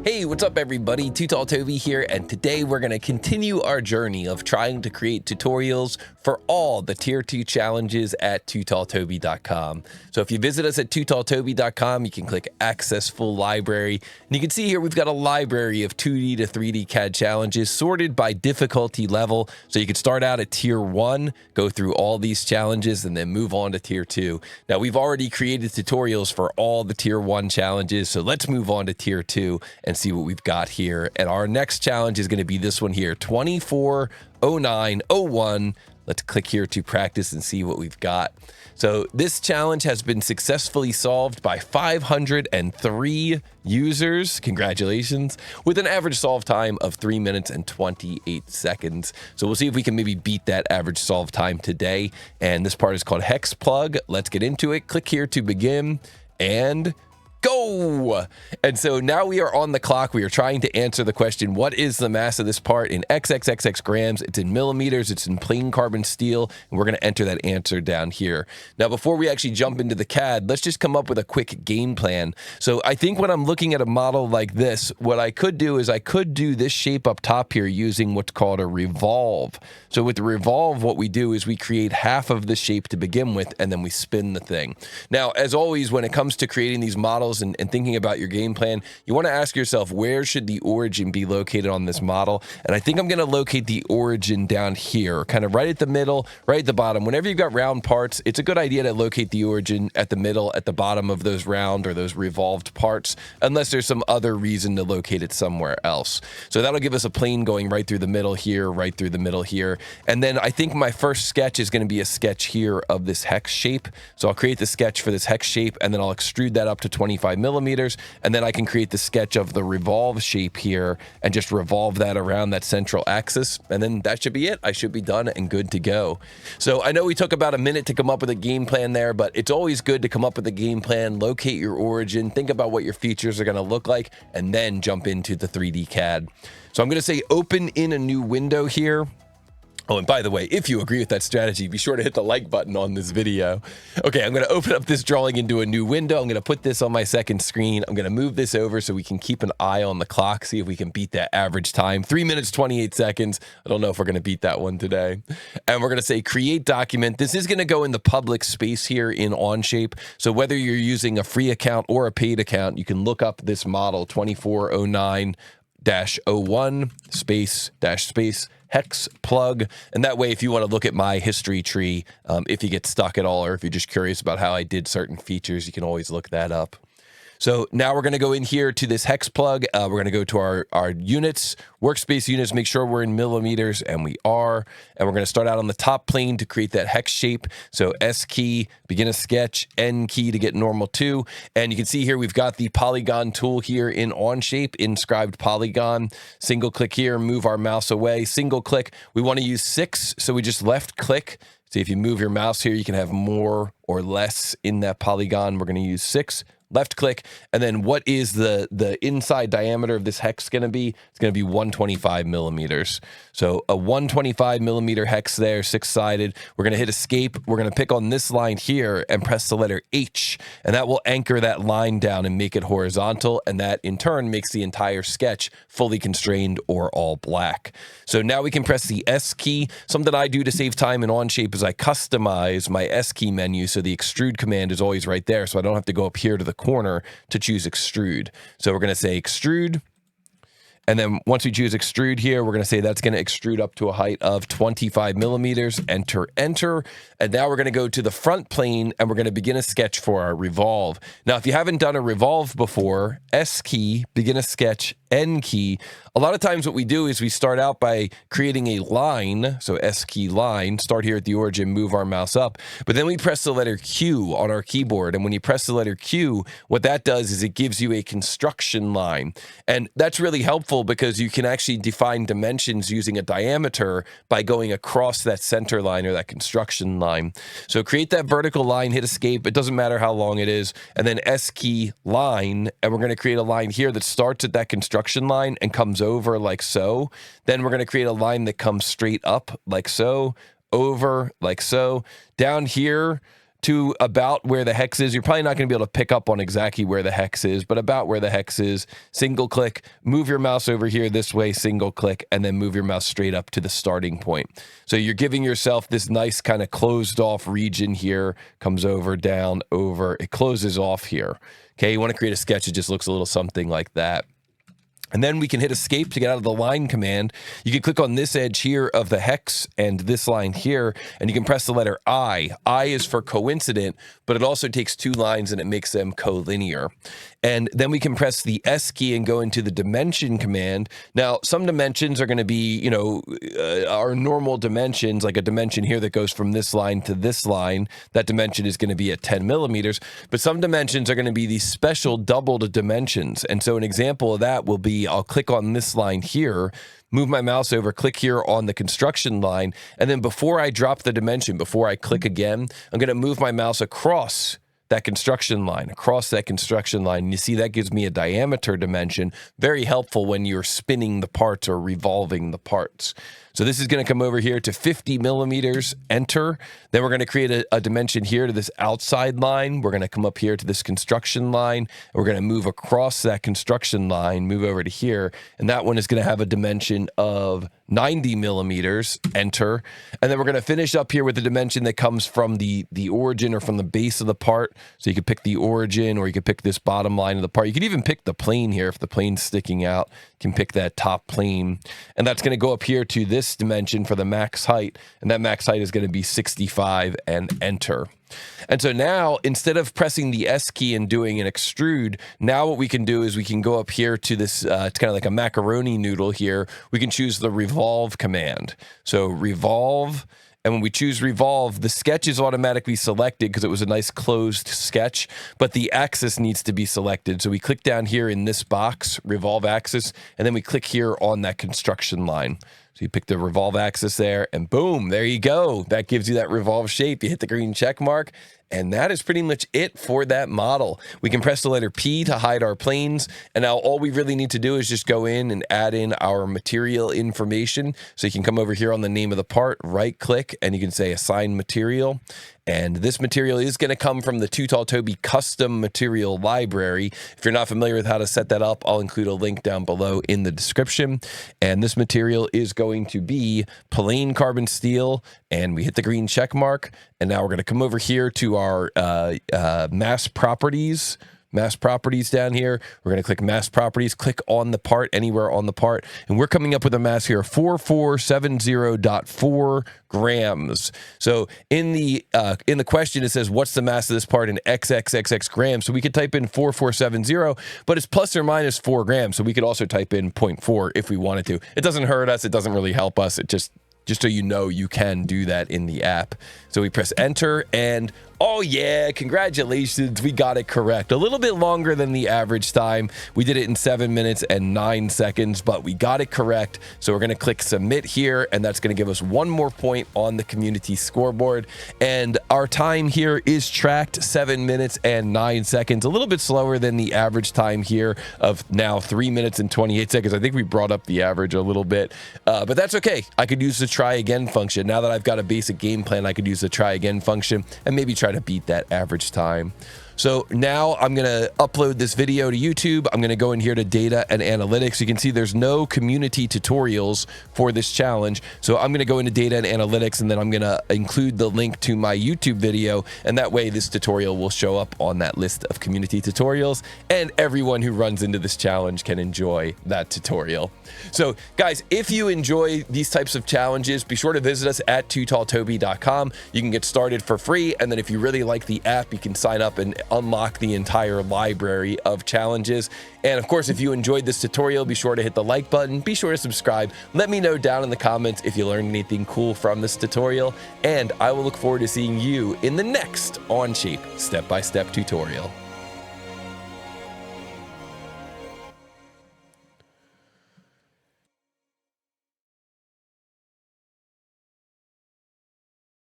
Hey, what's up everybody? TooTallToby here, and today we're going to continue our journey of trying to create tutorials for all the Tier 2 challenges at TooTallToby.com. So if you visit us at TooTallToby.com, you can click Access Full Library, and you can see here we've got a library of 2D to 3D CAD challenges sorted by difficulty level. So you can start out at Tier 1, go through all these challenges, and then move on to Tier 2. Now we've already created tutorials for all the Tier 1 challenges, so let's move on to Tier 2 and see what we've got here. And our next challenge is going to be this one here, 240901. Let's click here to practice and see what we've got. So this challenge has been successfully solved by 503 users. Congratulations, with an average solve time of 3 minutes and 28 seconds. So we'll see if we can maybe beat that average solve time today. And this part is called HEX plug. Let's get into it. Click here to begin and go. And so now we are on the clock. We are trying to answer the question, what is the mass of this part in XXXX grams? It's in millimeters, it's in plain carbon steel, and we're going to enter that answer down here. Now, before we actually jump into the CAD, let's just come up with a quick game plan. So I think when I'm looking at a model like this, what I could do is I could do this shape up top here using what's called a revolve. So with the revolve, what we do is we create half of the shape to begin with, and then we spin the thing. Now, as always, when it comes to creating these models and thinking about your game plan, you want to ask yourself, where should the origin be located on this model? And I think I'm going to locate the origin down here, kind of right at the middle, right at the bottom. Whenever you've got round parts, it's a good idea to locate the origin at the middle, at the bottom of those round or those revolved parts, unless there's some other reason to locate it somewhere else. So that'll give us a plane going right through the middle here, right through the middle here. And then I think my first sketch is going to be a sketch here of this hex shape. So I'll create the sketch for this hex shape, and then I'll extrude that up to 25 millimeters, and then I can create the sketch of the revolve shape here and just revolve that around that central axis, and then that should be it. I should be done and good to go. So I know we took about a minute to come up with a game plan there, but it's always good to come up with a game plan, locate your origin, think about what your features are going to look like, and then jump into the 3D CAD. So I'm going to say open in a new window here. Oh, and by the way, if you agree with that strategy, be sure to hit the like button on this video. Okay, I'm going to open up this drawing into a new window. I'm going to put this on my second screen. I'm going to move this over so we can keep an eye on the clock, see if we can beat that average time. 3 minutes, 28 seconds. I don't know if we're going to beat that one today. And we're going to say create document. This is going to go in the public space here in Onshape. So whether you're using a free account or a paid account, you can look up this model 2409-01 space hex plug, and that way if you want to look at my history tree, if you get stuck at all, or if you're just curious about how I did certain features, you can always look that up. So now we're going to go in here to this hex plug. We're going to go to our units, workspace units, make sure we're in millimeters, and we are. And we're going to start out on the top plane to create that hex shape. So S key, begin a sketch, N key to get normal to. And you can see here we've got the polygon tool here in Onshape, inscribed polygon. Single click here, move our mouse away. Single click, we want to use 6, so we just left click. So if you move your mouse here, you can have more or less in that polygon. We're going to use 6. Left click, and then what is the inside diameter of this hex going to be? It's going to be 125 millimeters. So a 125 millimeter hex there, 6-sided. We're going to hit escape. We're going to pick on this line here and press the letter H, and that will anchor that line down and make it horizontal, and that in turn makes the entire sketch fully constrained or all black. So now we can press the S key. Something I do to save time in Onshape is I customize my S key menu, so the extrude command is always right there, so I don't have to go up here to the corner to choose extrude. So we're going to say extrude. And then once we choose extrude here, we're going to say that's going to extrude up to a height of 25 millimeters. Enter, enter. And now we're going to go to the front plane and we're going to begin a sketch for our revolve. Now, if you haven't done a revolve before, S key, begin a sketch, N key. A lot of times what we do is we start out by creating a line, so S key line, start here at the origin, move our mouse up, but then we press the letter Q on our keyboard, and when you press the letter Q, what that does is it gives you a construction line, and that's really helpful because you can actually define dimensions using a diameter by going across that center line or that construction line. So create that vertical line, hit escape, it doesn't matter how long it is, and then S key line, and we're going to create a line here that starts at that construction line and comes over like so. Then we're going to create a line that comes straight up like so, over like so. Down here, to about where the hex is. You're probably not going to be able to pick up on exactly where the hex is, but about where the hex is, single click, move your mouse over here this way, single click, and then move your mouse straight up to the starting point. So you're giving yourself this nice kind of closed off region here, comes over, down, over, it closes off here. Okay, you want to create a sketch that just looks a little something like that. And then we can hit escape to get out of the line command. You can click on this edge here of the hex and this line here, and you can press the letter I. I is for coincident, but it also takes two lines and it makes them collinear. And then we can press the S key and go into the dimension command. Now, some dimensions are going to be, you know, our normal dimensions, like a dimension here that goes from this line to this line. That dimension is going to be at 10 millimeters. But some dimensions are going to be these special doubled dimensions. And so an example of that will be, I'll click on this line here, move my mouse over, click here on the construction line, and then before I drop the dimension, before I click again, I'm going to move my mouse across that construction line, and you see that gives me a diameter dimension. Very helpful when you're spinning the parts or revolving the parts. So this is going to come over here to 50 millimeters, enter. Then we're going to create a dimension here to this outside line. We're going to come up here to this construction line. And we're going to move across that construction line, move over to here. And that one is going to have a dimension of 90 millimeters, enter. And then we're going to finish up here with the dimension that comes from the origin or from the base of the part. So you could pick the origin, or you could pick this bottom line of the part. You could even pick the plane here. If the plane's sticking out, you can pick that top plane. And that's going to go up here to this dimension for the max height. And that max height is going to be 65, and enter. And so now, instead of pressing the S key and doing an extrude, now what we can do is we can go up here to this, it's kind of like a macaroni noodle here. We can choose the revolve command. So revolve, and when we choose revolve, the sketch is automatically selected because it was a nice closed sketch, but the axis needs to be selected. So we click down here in this box, revolve axis, and then we click here on that construction line. So you pick the revolve axis there, and boom, there you go. That gives you that revolve shape. You hit the green check mark, and that is pretty much it for that model. We can press the letter P to hide our planes, and now all we really need to do is just go in and add in our material information. So you can come over here on the name of the part, right click, and you can say assign material. And this material is going to come from the TooTallToby custom material library. If you're not familiar with how to set that up, I'll include a link down below in the description. And this material is going to be plain carbon steel, and we hit the green check mark. And now we're going to come over here to our mass properties down here. We're going to click mass properties, click on the part, anywhere on the part, and we're coming up with a mass here, 4470.4 grams. So in the question, it says, what's the mass of this part in XXXX grams? So we could type in 4470, but it's plus or minus 4 grams. So we could also type in 0.4 if we wanted to. It doesn't hurt us. It doesn't really help us. It just so you know, you can do that in the app. So we press enter, and oh yeah, congratulations, we got it correct. A little bit longer than the average time. We did it in 7 minutes and 9 seconds, but we got it correct. So we're gonna click submit here, and that's gonna give us one more point on the community scoreboard. And our time here is tracked 7 minutes and 9 seconds, a little bit slower than the average time here of now 3 minutes and 28 seconds. I think we brought up the average a little bit, but that's okay. I could use the try again function. Now that I've got a basic game plan, I could use the try again function and maybe try to beat that average time. So now I'm going to upload this video to YouTube. I'm going to go in here to data and analytics. You can see there's no community tutorials for this challenge. So I'm going to go into data and analytics, and then I'm going to include the link to my YouTube video. And that way this tutorial will show up on that list of community tutorials, and everyone who runs into this challenge can enjoy that tutorial. So guys, if you enjoy these types of challenges, be sure to visit us at TooTallToby.com. You can get started for free. And then if you really like the app, you can sign up and unlock the entire library of challenges. And of course, if you enjoyed this tutorial, be sure to hit the like button, be sure to subscribe. Let me know down in the comments if you learned anything cool from this tutorial, and I will look forward to seeing you in the next Onshape step-by-step tutorial.